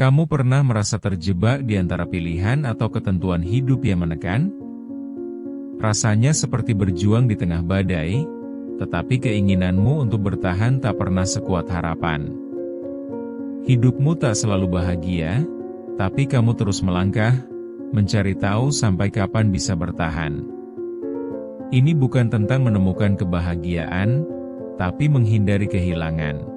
Kamu pernah merasa terjebak di antara pilihan atau ketentuan hidup yang menekan? Rasanya seperti berjuang di tengah badai, tetapi keinginanmu untuk bertahan tak pernah sekuat harapan. Hidupmu tak selalu bahagia, tapi kamu terus melangkah, mencari tahu sampai kapan bisa bertahan. Ini bukan tentang menemukan kebahagiaan, tapi menghindari kehilangan.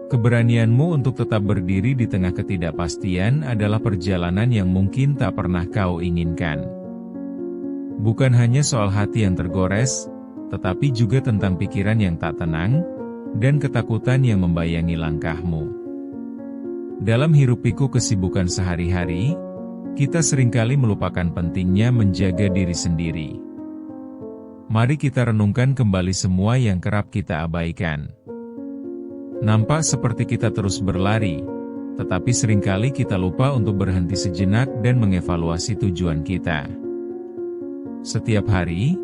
Keberanianmu untuk tetap berdiri di tengah ketidakpastian adalah perjalanan yang mungkin tak pernah kau inginkan. Bukan hanya soal hati yang tergores, tetapi juga tentang pikiran yang tak tenang, dan ketakutan yang membayangi langkahmu. Dalam hiruk-pikuk kesibukan sehari-hari, kita seringkali melupakan pentingnya menjaga diri sendiri. Mari kita renungkan kembali semua yang kerap kita abaikan. Nampak seperti kita terus berlari, tetapi seringkali kita lupa untuk berhenti sejenak dan mengevaluasi tujuan kita. Setiap hari,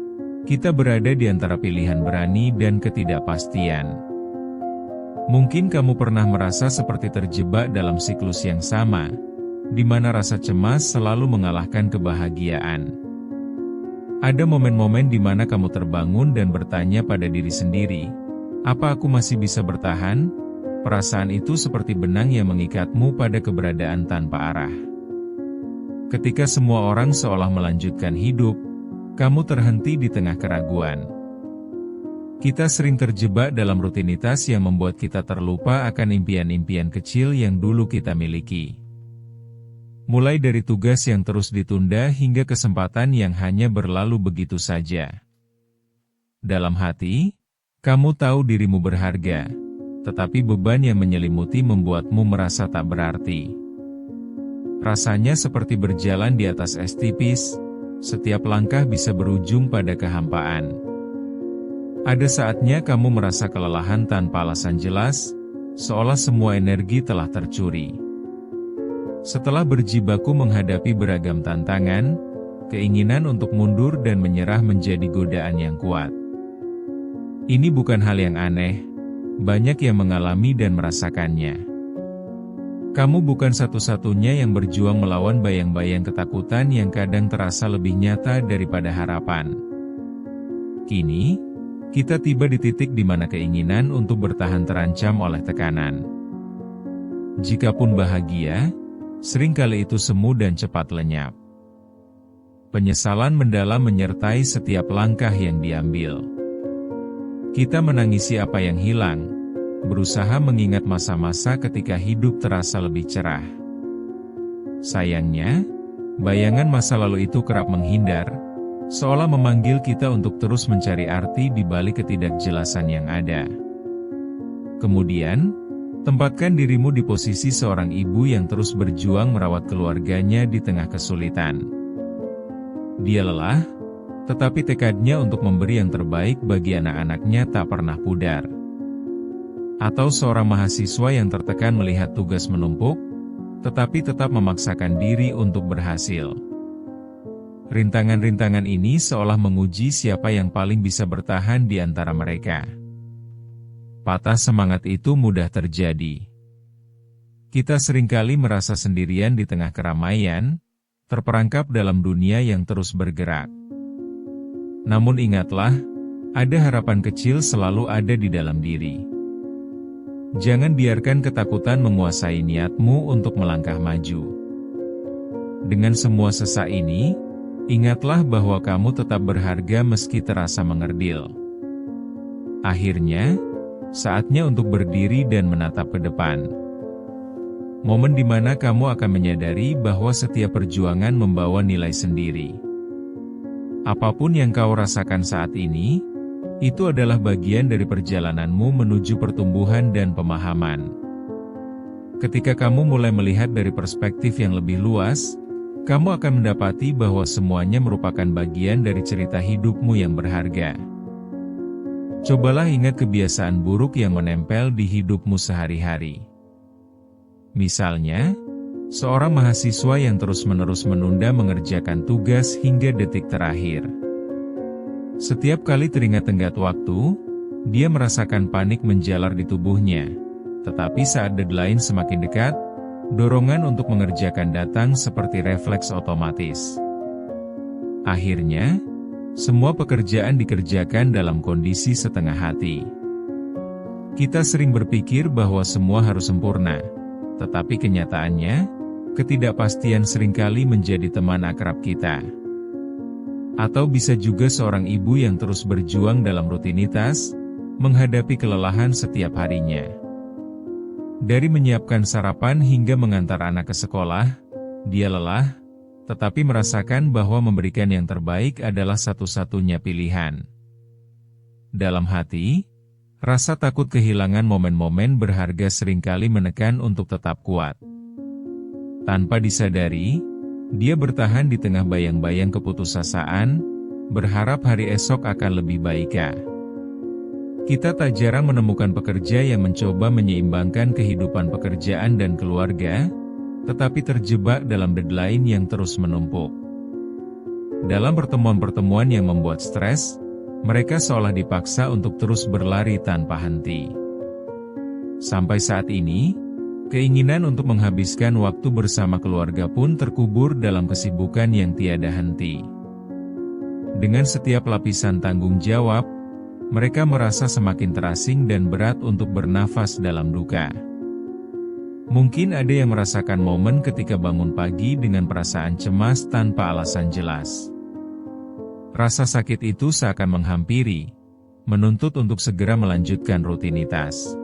kita berada di antara pilihan berani dan ketidakpastian. Mungkin kamu pernah merasa seperti terjebak dalam siklus yang sama, di mana rasa cemas selalu mengalahkan kebahagiaan. Ada momen-momen di mana kamu terbangun dan bertanya pada diri sendiri, "Apa aku masih bisa bertahan?" Perasaan itu seperti benang yang mengikatmu pada keberadaan tanpa arah. Ketika semua orang seolah melanjutkan hidup, kamu terhenti di tengah keraguan. Kita sering terjebak dalam rutinitas yang membuat kita terlupa akan impian-impian kecil yang dulu kita miliki. Mulai dari tugas yang terus ditunda hingga kesempatan yang hanya berlalu begitu saja. Dalam hati, kamu tahu dirimu berharga, tetapi beban yang menyelimuti membuatmu merasa tak berarti. Rasanya seperti berjalan di atas es tipis, setiap langkah bisa berujung pada kehampaan. Ada saatnya kamu merasa kelelahan tanpa alasan jelas, seolah semua energi telah tercuri. Setelah berjibaku menghadapi beragam tantangan, keinginan untuk mundur dan menyerah menjadi godaan yang kuat. Ini bukan hal yang aneh, banyak yang mengalami dan merasakannya. Kamu bukan satu-satunya yang berjuang melawan bayang-bayang ketakutan yang kadang terasa lebih nyata daripada harapan. Kini, kita tiba di titik di mana keinginan untuk bertahan terancam oleh tekanan. Jikapun bahagia, seringkali itu semu dan cepat lenyap. Penyesalan mendalam menyertai setiap langkah yang diambil. Kita menangisi apa yang hilang, berusaha mengingat masa-masa ketika hidup terasa lebih cerah. Sayangnya, bayangan masa lalu itu kerap menghindar, seolah memanggil kita untuk terus mencari arti di balik ketidakjelasan yang ada. Kemudian, tempatkan dirimu di posisi seorang ibu yang terus berjuang merawat keluarganya di tengah kesulitan. Dia lelah, tetapi tekadnya untuk memberi yang terbaik bagi anak-anaknya tak pernah pudar. Atau seorang mahasiswa yang tertekan melihat tugas menumpuk, tetapi tetap memaksakan diri untuk berhasil. Rintangan-rintangan ini seolah menguji siapa yang paling bisa bertahan di antara mereka. Patah semangat itu mudah terjadi. Kita seringkali merasa sendirian di tengah keramaian, terperangkap dalam dunia yang terus bergerak. Namun ingatlah, ada harapan kecil selalu ada di dalam diri. Jangan biarkan ketakutan menguasai niatmu untuk melangkah maju. Dengan semua sesak ini, ingatlah bahwa kamu tetap berharga meski terasa mengerdil. Akhirnya, saatnya untuk berdiri dan menatap ke depan. Momen di mana kamu akan menyadari bahwa setiap perjuangan membawa nilai sendiri. Apapun yang kau rasakan saat ini, itu adalah bagian dari perjalananmu menuju pertumbuhan dan pemahaman. Ketika kamu mulai melihat dari perspektif yang lebih luas, kamu akan mendapati bahwa semuanya merupakan bagian dari cerita hidupmu yang berharga. Cobalah ingat kebiasaan buruk yang menempel di hidupmu sehari-hari. Misalnya, seorang mahasiswa yang terus-menerus menunda mengerjakan tugas hingga detik terakhir. Setiap kali teringat tenggat waktu, dia merasakan panik menjalar di tubuhnya. Tetapi saat deadline semakin dekat, Dorongan untuk mengerjakan datang seperti refleks otomatis. Akhirnya, semua pekerjaan dikerjakan dalam kondisi setengah hati. Kita sering berpikir bahwa semua harus sempurna, tetapi kenyataannya, ketidakpastian seringkali menjadi teman akrab kita. Atau bisa juga seorang ibu yang terus berjuang dalam rutinitas, menghadapi kelelahan setiap harinya. Dari menyiapkan sarapan hingga mengantar anak ke sekolah, dia lelah, tetapi merasakan bahwa memberikan yang terbaik adalah satu-satunya pilihan. Dalam hati, rasa takut kehilangan momen-momen berharga seringkali menekan untuk tetap kuat. Tanpa disadari, dia bertahan di tengah bayang-bayang keputusasaan, berharap hari esok akan lebih baik. Kita tak jarang menemukan pekerja yang mencoba menyeimbangkan kehidupan pekerjaan dan keluarga, tetapi terjebak dalam deadline yang terus menumpuk. Dalam pertemuan-pertemuan yang membuat stres, mereka seolah dipaksa untuk terus berlari tanpa henti. Sampai saat ini, keinginan untuk menghabiskan waktu bersama keluarga pun terkubur dalam kesibukan yang tiada henti. Dengan setiap lapisan tanggung jawab, mereka merasa semakin terasing dan berat untuk bernafas dalam duka. Mungkin ada yang merasakan momen ketika bangun pagi dengan perasaan cemas tanpa alasan jelas. Rasa sakit itu seakan menghampiri, menuntut untuk segera melanjutkan rutinitas.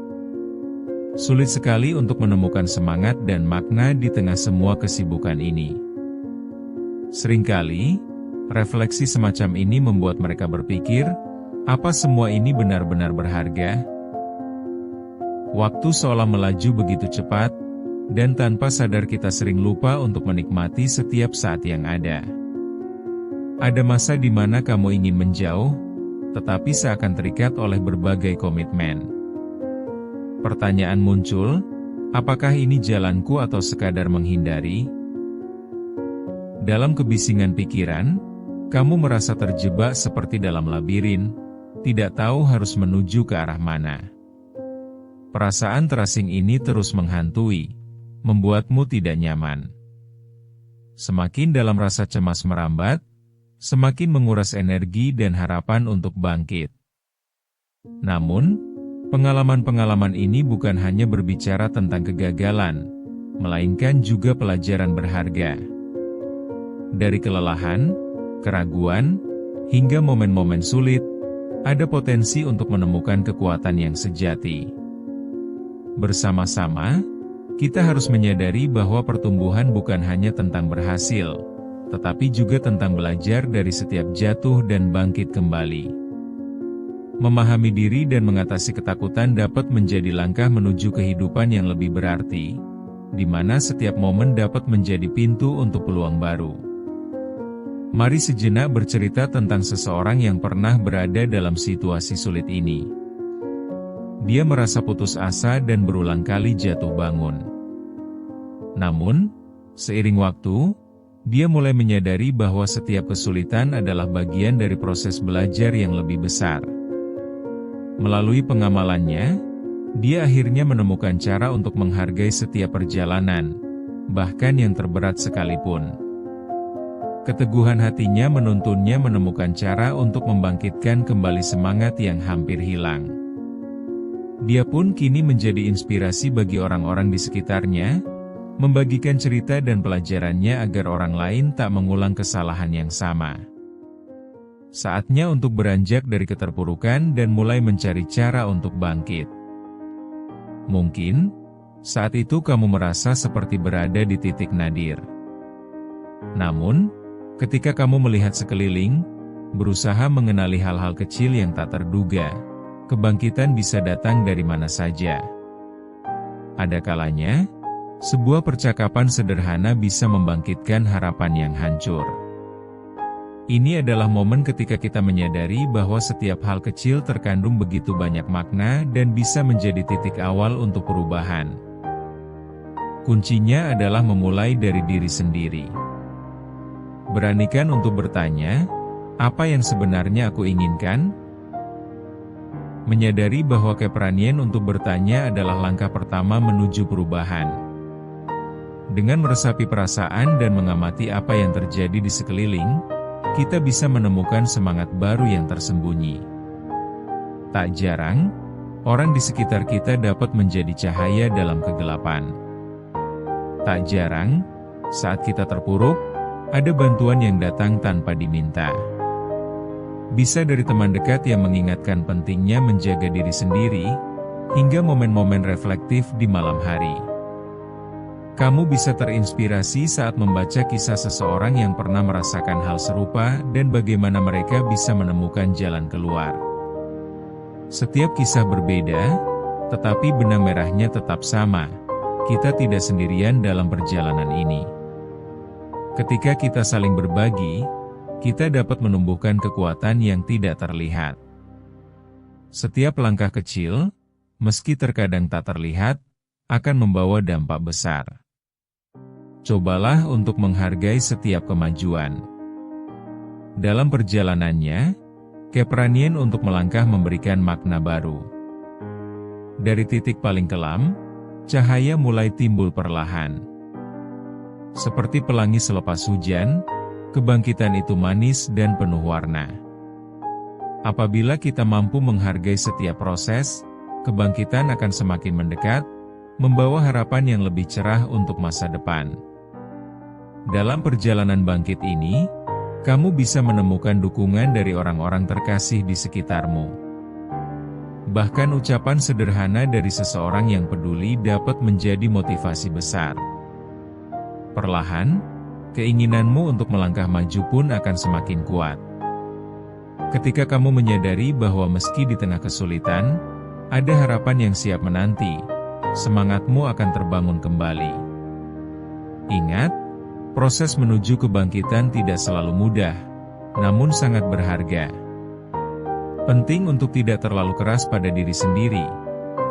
Sulit sekali untuk menemukan semangat dan makna di tengah semua kesibukan ini. Seringkali, refleksi semacam ini membuat mereka berpikir, apa semua ini benar-benar berharga? Waktu seolah melaju begitu cepat, dan tanpa sadar kita sering lupa untuk menikmati setiap saat yang ada. Ada masa di mana kamu ingin menjauh, tetapi seakan terikat oleh berbagai komitmen. Pertanyaan muncul, apakah ini jalanku atau sekadar menghindari? Dalam kebisingan pikiran, kamu merasa terjebak seperti dalam labirin, tidak tahu harus menuju ke arah mana. Perasaan terasing ini terus menghantui, membuatmu tidak nyaman. Semakin dalam rasa cemas merambat, semakin menguras energi dan harapan untuk bangkit. Namun, pengalaman-pengalaman ini bukan hanya berbicara tentang kegagalan, melainkan juga pelajaran berharga. Dari kelelahan, keraguan, hingga momen-momen sulit, ada potensi untuk menemukan kekuatan yang sejati. Bersama-sama, kita harus menyadari bahwa pertumbuhan bukan hanya tentang berhasil, tetapi juga tentang belajar dari setiap jatuh dan bangkit kembali. Memahami diri dan mengatasi ketakutan dapat menjadi langkah menuju kehidupan yang lebih berarti, di mana setiap momen dapat menjadi pintu untuk peluang baru. Mari sejenak bercerita tentang seseorang yang pernah berada dalam situasi sulit ini. Dia merasa putus asa dan berulang kali jatuh bangun. Namun, seiring waktu, dia mulai menyadari bahwa setiap kesulitan adalah bagian dari proses belajar yang lebih besar. Melalui pengamalannya, dia akhirnya menemukan cara untuk menghargai setiap perjalanan, bahkan yang terberat sekalipun. Keteguhan hatinya menuntunnya menemukan cara untuk membangkitkan kembali semangat yang hampir hilang. Dia pun kini menjadi inspirasi bagi orang-orang di sekitarnya, membagikan cerita dan pelajarannya agar orang lain tak mengulang kesalahan yang sama. Saatnya untuk beranjak dari keterpurukan dan mulai mencari cara untuk bangkit. Mungkin, saat itu kamu merasa seperti berada di titik nadir. Namun, ketika kamu melihat sekeliling, berusaha mengenali hal-hal kecil yang tak terduga, kebangkitan bisa datang dari mana saja. Ada kalanya, sebuah percakapan sederhana bisa membangkitkan harapan yang hancur. Ini adalah momen ketika kita menyadari bahwa setiap hal kecil terkandung begitu banyak makna dan bisa menjadi titik awal untuk perubahan. Kuncinya adalah memulai dari diri sendiri. Beranikan untuk bertanya, apa yang sebenarnya aku inginkan? Menyadari bahwa keberanian untuk bertanya adalah langkah pertama menuju perubahan. Dengan meresapi perasaan dan mengamati apa yang terjadi di sekeliling, kita bisa menemukan semangat baru yang tersembunyi. Tak jarang, orang di sekitar kita dapat menjadi cahaya dalam kegelapan. Tak jarang, saat kita terpuruk, ada bantuan yang datang tanpa diminta. Bisa dari teman dekat yang mengingatkan pentingnya menjaga diri sendiri, hingga momen-momen reflektif di malam hari. Kamu bisa terinspirasi saat membaca kisah seseorang yang pernah merasakan hal serupa dan bagaimana mereka bisa menemukan jalan keluar. Setiap kisah berbeda, tetapi benang merahnya tetap sama. Kita tidak sendirian dalam perjalanan ini. Ketika kita saling berbagi, kita dapat menumbuhkan kekuatan yang tidak terlihat. Setiap langkah kecil, meski terkadang tak terlihat, akan membawa dampak besar. Cobalah untuk menghargai setiap kemajuan. Dalam perjalanannya, keberanian untuk melangkah memberikan makna baru. Dari titik paling kelam, cahaya mulai timbul perlahan. Seperti pelangi selepas hujan, kebangkitan itu manis dan penuh warna. Apabila kita mampu menghargai setiap proses, kebangkitan akan semakin mendekat, membawa harapan yang lebih cerah untuk masa depan. Dalam perjalanan bangkit ini, kamu bisa menemukan dukungan dari orang-orang terkasih di sekitarmu. Bahkan ucapan sederhana dari seseorang yang peduli dapat menjadi motivasi besar. Perlahan, keinginanmu untuk melangkah maju pun akan semakin kuat. Ketika kamu menyadari bahwa meski di tengah kesulitan, ada harapan yang siap menanti, semangatmu akan terbangun kembali. Ingat, proses menuju kebangkitan tidak selalu mudah, namun sangat berharga. Penting untuk tidak terlalu keras pada diri sendiri,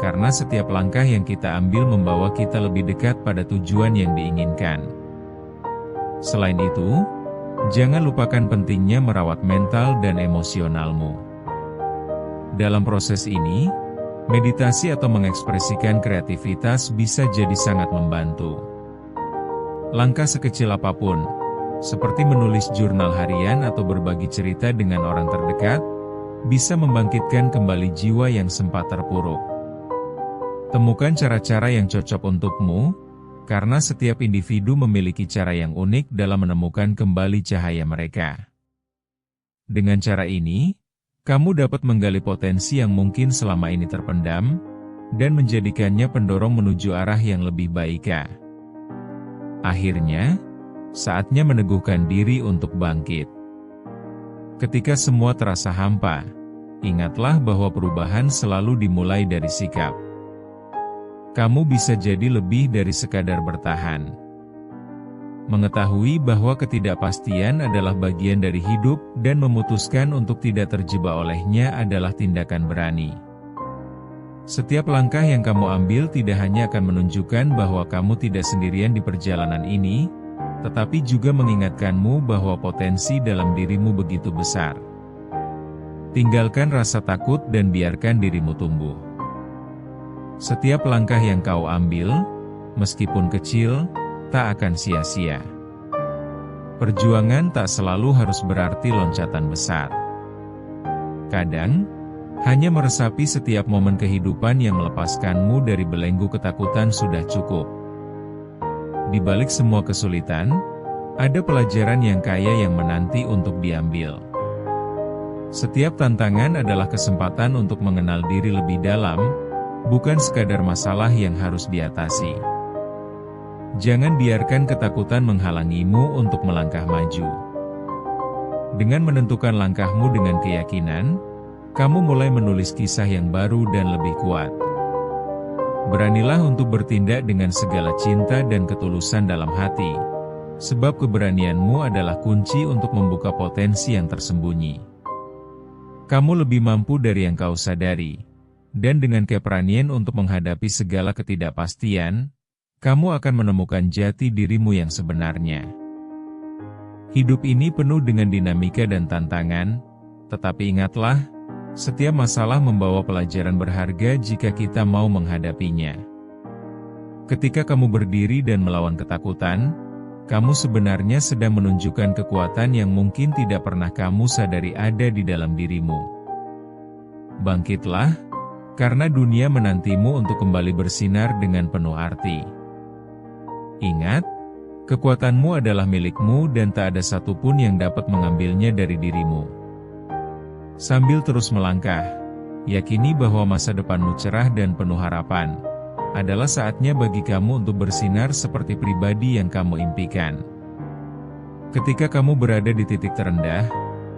karena setiap langkah yang kita ambil membawa kita lebih dekat pada tujuan yang diinginkan. Selain itu, jangan lupakan pentingnya merawat mental dan emosionalmu. Dalam proses ini, meditasi atau mengekspresikan kreativitas bisa jadi sangat membantu. Langkah sekecil apapun, seperti menulis jurnal harian atau berbagi cerita dengan orang terdekat, bisa membangkitkan kembali jiwa yang sempat terpuruk. Temukan cara-cara yang cocok untukmu, karena setiap individu memiliki cara yang unik dalam menemukan kembali cahaya mereka. Dengan cara ini, kamu dapat menggali potensi yang mungkin selama ini terpendam, dan menjadikannya pendorong menuju arah yang lebih baik. Akhirnya, saatnya meneguhkan diri untuk bangkit. Ketika semua terasa hampa, ingatlah bahwa perubahan selalu dimulai dari sikap. Kamu bisa jadi lebih dari sekadar bertahan. Mengetahui bahwa ketidakpastian adalah bagian dari hidup dan memutuskan untuk tidak terjebak olehnya adalah tindakan berani. Setiap langkah yang kamu ambil tidak hanya akan menunjukkan bahwa kamu tidak sendirian di perjalanan ini, tetapi juga mengingatkanmu bahwa potensi dalam dirimu begitu besar. Tinggalkan rasa takut dan biarkan dirimu tumbuh. Setiap langkah yang kau ambil, meskipun kecil, tak akan sia-sia. Perjuangan tak selalu harus berarti loncatan besar. Kadang, hanya meresapi setiap momen kehidupan yang melepaskanmu dari belenggu ketakutan sudah cukup. Di balik semua kesulitan, ada pelajaran yang kaya yang menanti untuk diambil. Setiap tantangan adalah kesempatan untuk mengenal diri lebih dalam, bukan sekadar masalah yang harus diatasi. Jangan biarkan ketakutan menghalangimu untuk melangkah maju. Dengan menentukan langkahmu dengan keyakinan, kamu mulai menulis kisah yang baru dan lebih kuat. Beranilah untuk bertindak dengan segala cinta dan ketulusan dalam hati, sebab keberanianmu adalah kunci untuk membuka potensi yang tersembunyi. Kamu lebih mampu dari yang kau sadari, dan dengan keberanian untuk menghadapi segala ketidakpastian, kamu akan menemukan jati dirimu yang sebenarnya. Hidup ini penuh dengan dinamika dan tantangan, tetapi ingatlah, setiap masalah membawa pelajaran berharga jika kita mau menghadapinya. Ketika kamu berdiri dan melawan ketakutan, kamu sebenarnya sedang menunjukkan kekuatan yang mungkin tidak pernah kamu sadari ada di dalam dirimu. Bangkitlah, karena dunia menantimu untuk kembali bersinar dengan penuh arti. Ingat, kekuatanmu adalah milikmu dan tak ada satupun yang dapat mengambilnya dari dirimu. Sambil terus melangkah, yakini bahwa masa depanmu cerah dan penuh harapan. Adalah saatnya bagi kamu untuk bersinar seperti pribadi yang kamu impikan. Ketika kamu berada di titik terendah,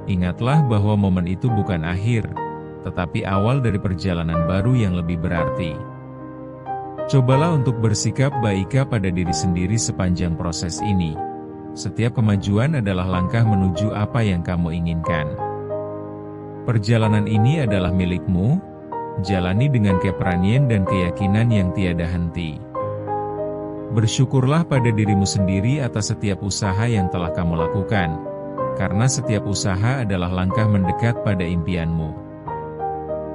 ingatlah bahwa momen itu bukan akhir, tetapi awal dari perjalanan baru yang lebih berarti. Cobalah untuk bersikap baik pada diri sendiri sepanjang proses ini. Setiap kemajuan adalah langkah menuju apa yang kamu inginkan. Perjalanan ini adalah milikmu. Jalani dengan keberanian dan keyakinan yang tiada henti. Bersyukurlah pada dirimu sendiri atas setiap usaha yang telah kamu lakukan, karena setiap usaha adalah langkah mendekat pada impianmu.